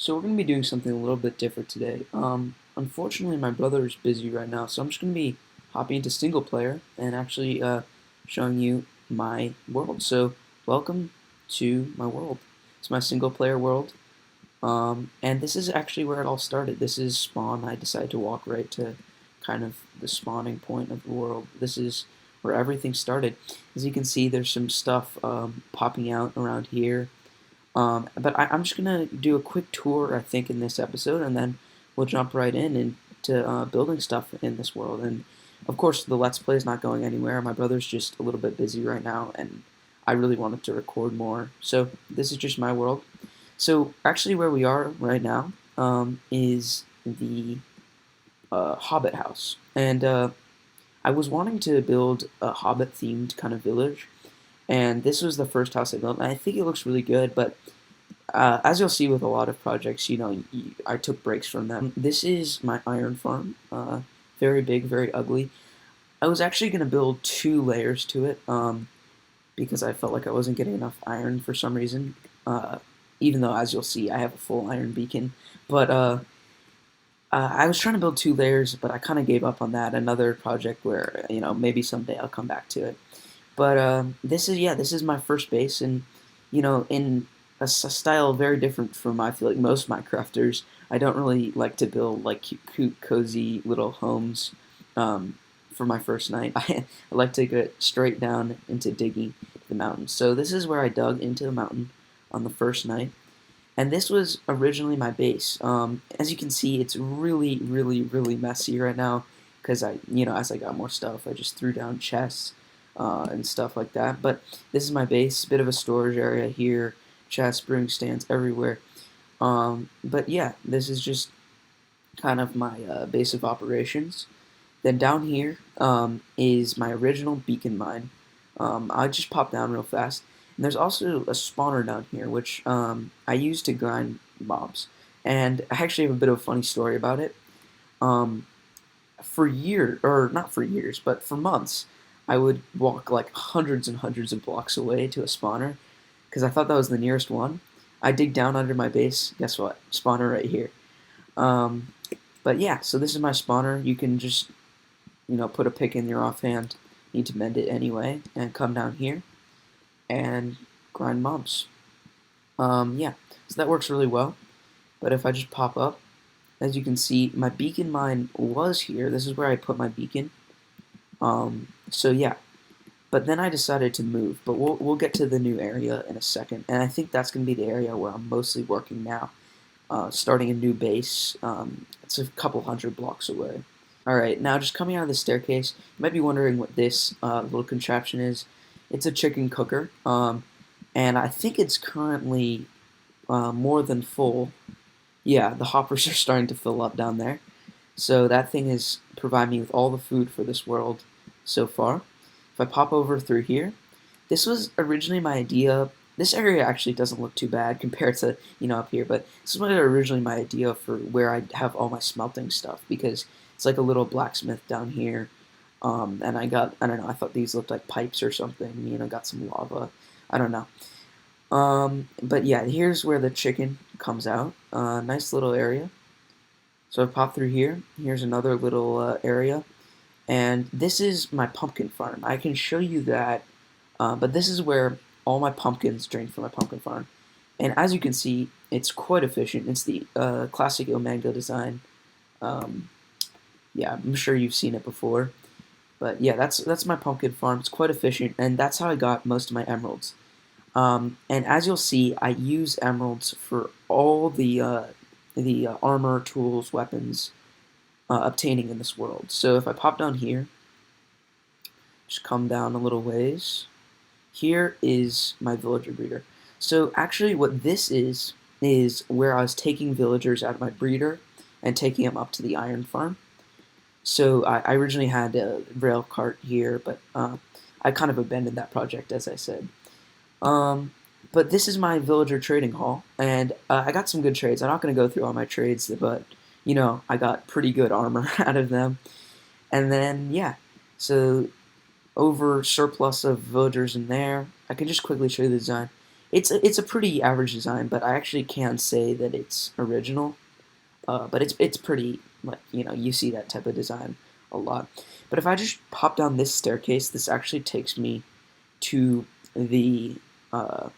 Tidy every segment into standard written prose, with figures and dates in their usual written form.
So we're going to be doing something a little bit different today. Unfortunately, my brother is busy right now, so I'm just going to be hopping into single player and actually showing you my world. So welcome to my world. It's my single player world, and this is actually where it all started. This is spawn. I decided to walk right to kind of the spawning point of the world. This is where everything started. As you can see, there's some stuff popping out around here. But I'm just gonna do a quick tour, I think, in this episode, and then we'll jump right in into building stuff in this world. And of course, the Let's Play is not going anywhere. My brother's just a little bit busy right now, and I really wanted to record more. So this is just my world. So actually, where we are right now is the Hobbit house, and I was wanting to build a Hobbit-themed kind of village, and this was the first house I built. And I think it looks really good, but as you'll see with a lot of projects, I took breaks from them. This is my iron farm. Very big, very ugly. I was actually going to build 2 layers to it because I felt like I wasn't getting enough iron for some reason. Even though, as you'll see, I have a full iron beacon. But I was trying to build 2 layers, but I kind of gave up on that. Another project where, maybe someday I'll come back to it. But this is my first base, and in a style very different from I feel like most Minecrafters. I don't really like to build like cute, cozy little homes for my first night. I like to get straight down into digging the mountains. So this is where I dug into the mountain on the first night, and this was originally my base. As you can see, it's really, really, really messy right now because as I got more stuff, I just threw down chests and stuff like that. But this is my base, bit of a storage area here, chests, brewing stands everywhere. But yeah, this is just kind of my base of operations. Then down here is my original beacon mine. I just pop down real fast. And there's also a spawner down here, which I use to grind mobs. And I actually have a bit of a funny story about it. Um, for years, or not for years, but for months, I would walk like hundreds and hundreds of blocks away to a spawner because I thought that was the nearest one. I dig down under my base. Guess what? Spawner right here. Um, but yeah, so this is my spawner. You can just, put a pick in your offhand. Need to mend it anyway, and come down here and grind mobs. Yeah, so that works really well. But if I just pop up, as you can see, my beacon mine was here. This is where I put my beacon. So yeah, but then I decided to move. But we'll get to the new area in a second, and I think that's going to be the area where I'm mostly working now. Starting a new base. It's a couple hundred blocks away. All right, now just coming out of the staircase, you might be wondering what this little contraption is. It's a chicken cooker, and I think it's currently more than full. Yeah, the hoppers are starting to fill up down there. So that thing is providing me with all the food for this world so far. If I pop over through here, this was originally my idea. This area actually doesn't look too bad compared to, up here, but this was originally my idea for where I have all my smelting stuff because it's like a little blacksmith down here. And I don't know, I thought these looked like pipes or something, got some lava. I don't know. But yeah, here's where the chicken comes out. Nice little area. So I pop through here. Here's another little area. And this is my pumpkin farm. I can show you that, but this is where all my pumpkins drain from my pumpkin farm. And as you can see, it's quite efficient. It's the classic Mango design. Yeah, I'm sure you've seen it before. But yeah, that's my pumpkin farm. It's quite efficient, and that's how I got most of my emeralds. And as you'll see, I use emeralds for all the armor, tools, weapons obtaining in this world. So if I pop down here, just come down a little ways, here is my villager breeder. So actually what this is where I was taking villagers out of my breeder and taking them up to the iron farm. So I originally had a rail cart here, but I kind of abandoned that project, as I said. But this is my villager trading hall, and I got some good trades. I'm not going to go through all my trades, but I got pretty good armor out of them. And then yeah, so over surplus of villagers in there, I can just quickly show you the design. it's a pretty average design, but I actually can say that it's original. But it's pretty, like, you see that type of design a lot. But if I just pop down this staircase, this actually takes me to the uh,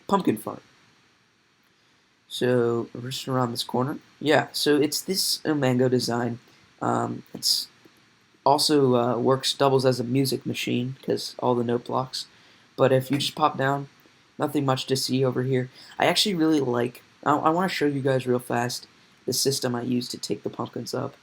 pumpkin farm. So just around this corner. Yeah, so it's this mango design. It's also works doubles as a music machine because all the note blocks. But if you just pop down, nothing much to see over here. I actually really like. I want to show you guys real fast the system I use to take the pumpkins up.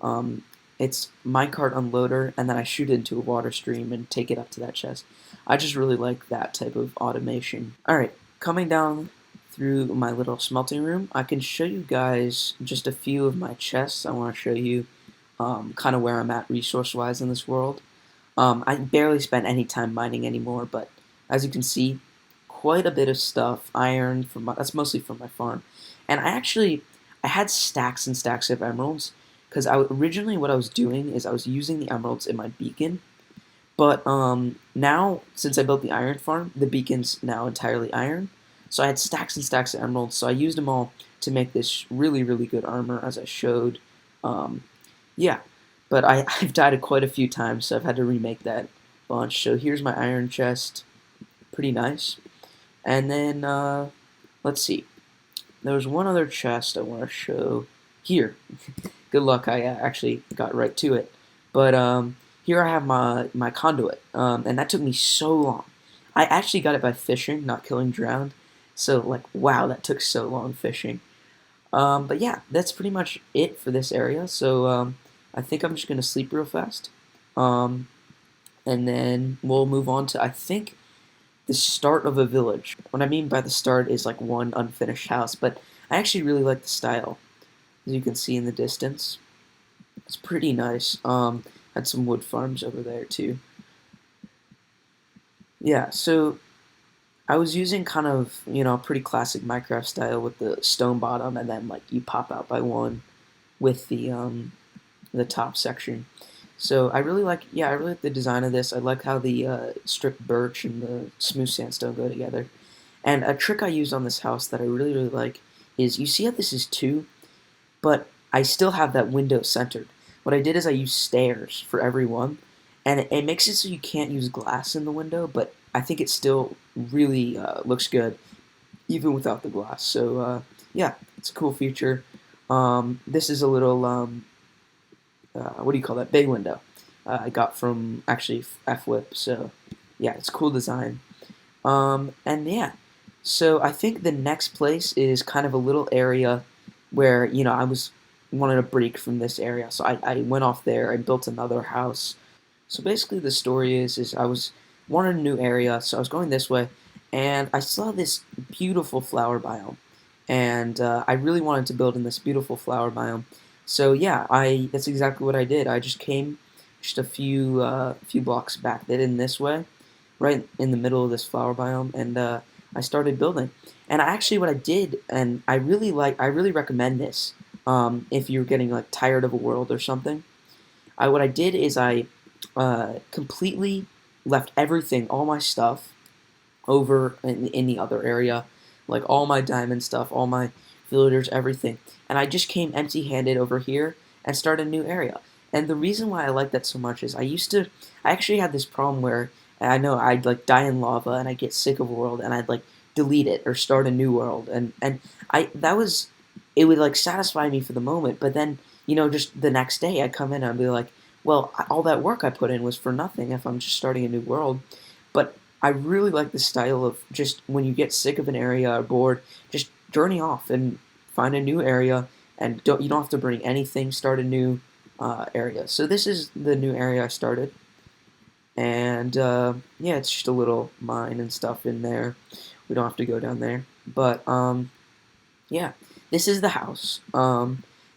Um, it's minecart unloader, and then I shoot it into a water stream and take it up to that chest. I just really like that type of automation. All right, coming down through my little smelting room, I can show you guys just a few of my chests. I want to show you kind of where I'm at resource-wise in this world. I barely spend any time mining anymore, but as you can see, quite a bit of stuff. Iron from that's mostly from my farm, and I had stacks and stacks of emeralds because originally what I was doing is I was using the emeralds in my beacon, but now since I built the iron farm, the beacon's now entirely iron. So I had stacks and stacks of emeralds, so I used them all to make this really really good armor as I showed. Um, yeah, but I've died quite a few times, so I've had to remake that bunch. So here's my iron chest, pretty nice. And then let's see, there was one other chest I want to show here. Good luck, I actually got right to it. But here I have my conduit, and that took me so long. I actually got it by fishing, not killing drowned. So like, wow, that took so long fishing. But yeah, that's pretty much it for this area. So I think I'm just gonna sleep real fast, um, and then we'll move on to, I think, the start of a village. What I mean by the start is like one unfinished house, but I actually really like the style, as you can see in the distance. It's pretty nice. Had some wood farms over there too. Yeah, so I was using kind of, pretty classic Minecraft style with the stone bottom, and then like you pop out by one with the top section. So I really like the design of this. I like how the stripped birch and the smooth sandstone go together. And a trick I used on this house that I really really like is, you see how this is two, but I still have that window centered. What I did is I used stairs for every one, and it makes it so you can't use glass in the window, but I think it still really looks good even without the glass. So yeah, it's a cool feature. This is a little what do you call that? Bay window. I got from actually F-Whip. So yeah, it's a cool design. And yeah, so I think the next place is kind of a little area where I was wanted a break from this area, so I went off there. I built another house. So basically, the story is I was wanted a new area, so I was going this way, and I saw this beautiful flower biome, and I really wanted to build in this beautiful flower biome. So yeah, I that's exactly what I did. I just came just a few blocks back, did in this way, right in the middle of this flower biome, and I started building. And actually, what I did, and I really recommend this if you're getting like tired of a world or something. What I did is I completely left everything, all my stuff, over in the other area, like all my diamond stuff, all my villagers, everything. And I just came empty-handed over here and started a new area. And the reason why I like that so much is I actually had this problem where I know I'd like die in lava and I'd get sick of a world and I'd like delete it or start a new world. And it would like satisfy me for the moment, but then, just the next day I'd come in and I'd be like, well, all that work I put in was for nothing if I'm just starting a new world. But I really like the style of just when you get sick of an area or bored, just journey off and find a new area, and you don't have to bring anything. Start a new area. So this is the new area I started, and yeah, it's just a little mine and stuff in there. We don't have to go down there, but yeah, this is the house.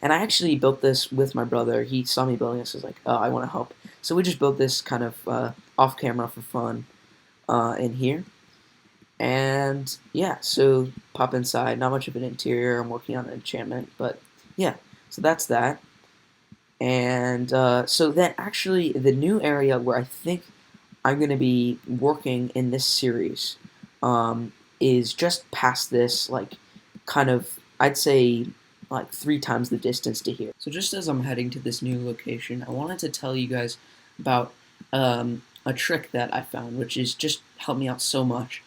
And I actually built this with my brother. He saw me building this. Was like, oh, I want to help. So we just built this kind of off camera for fun in here. And yeah, so pop inside. Not much of an interior. I'm working on an enchantment, but yeah. So that's that. And so then actually the new area where I think I'm going to be working in this series. is just past this, like kind of, I'd say like 3 times the distance to here. So just as I'm heading to this new location, I wanted to tell you guys about a trick that I found, which is just helped me out so much.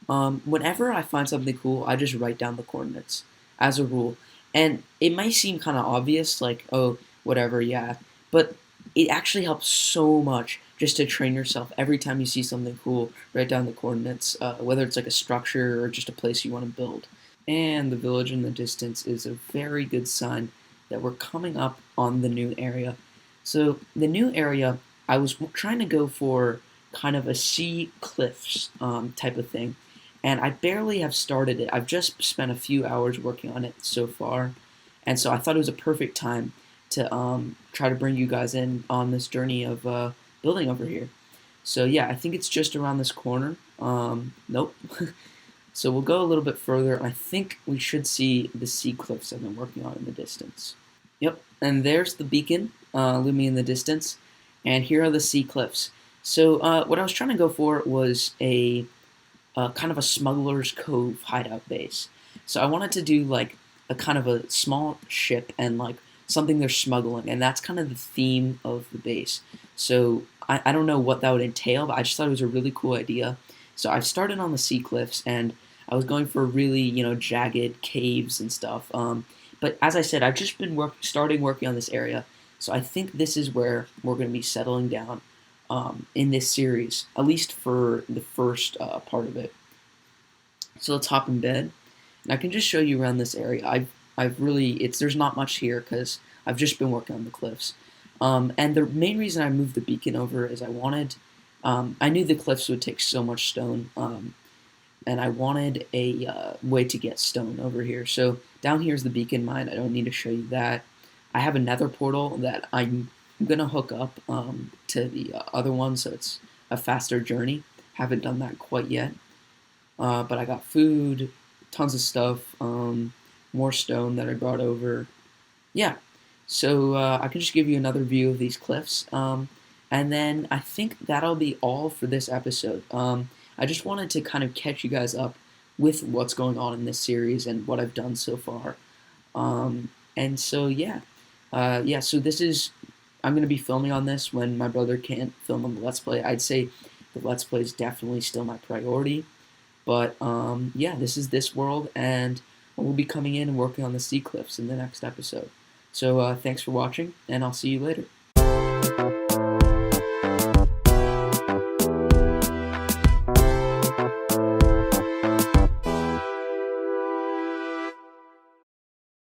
Whenever I find something cool, I just write down the coordinates as a rule. And it might seem kind of obvious, like, oh, whatever, yeah. But it actually helps so much just to train yourself. Every time you see something cool, write down the coordinates, whether it's like a structure or just a place you want to build. And the village in the distance is a very good sign that we're coming up on the new area. So, the new area, I was trying to go for kind of a sea cliffs type of thing, and I barely have started it. I've just spent a few hours working on it so far, and so I thought it was a perfect time to try to bring you guys in on this journey of building over here. So yeah, I think it's just around this corner. Nope. So we'll go a little bit further, and I think we should see the sea cliffs I've been working on in the distance. Yep, and there's the beacon looming in the distance, and here are the sea cliffs. So what I was trying to go for was a kind of a smuggler's cove hideout base. So I wanted to do like a kind of a small ship and like something they're smuggling, and that's kind of the theme of the base. So I don't know what that would entail, but I just thought it was a really cool idea. So I started on the sea cliffs, and I was going for really jagged caves and stuff. But as I said, I've just been starting working on this area, so I think this is where we're going to be settling down in this series, at least for the first part of it. So let's hop in bed, and I can just show you around this area. I've really there's not much here because I've just been working on the cliffs. And the main reason I moved the beacon over is I knew the cliffs would take so much stone, and I wanted a way to get stone over here. So down here is the beacon mine. I don't need to show you that. I have a nether portal that I'm gonna hook up to the other one, so it's a faster journey. Haven't done that quite yet, but I got food, tons of stuff, more stone that I brought over. Yeah, so I can just give you another view of these cliffs, and then I think that'll be all for this episode. I just wanted to kind of catch you guys up with what's going on in this series and what I've done so far. And so yeah. So this is I'm gonna be filming on this when my brother can't film on the Let's Play. I'd say the Let's Play is definitely still my priority, but yeah, this is this world, and we'll be coming in and working on the sea cliffs in the next episode. So thanks for watching, and I'll see you later.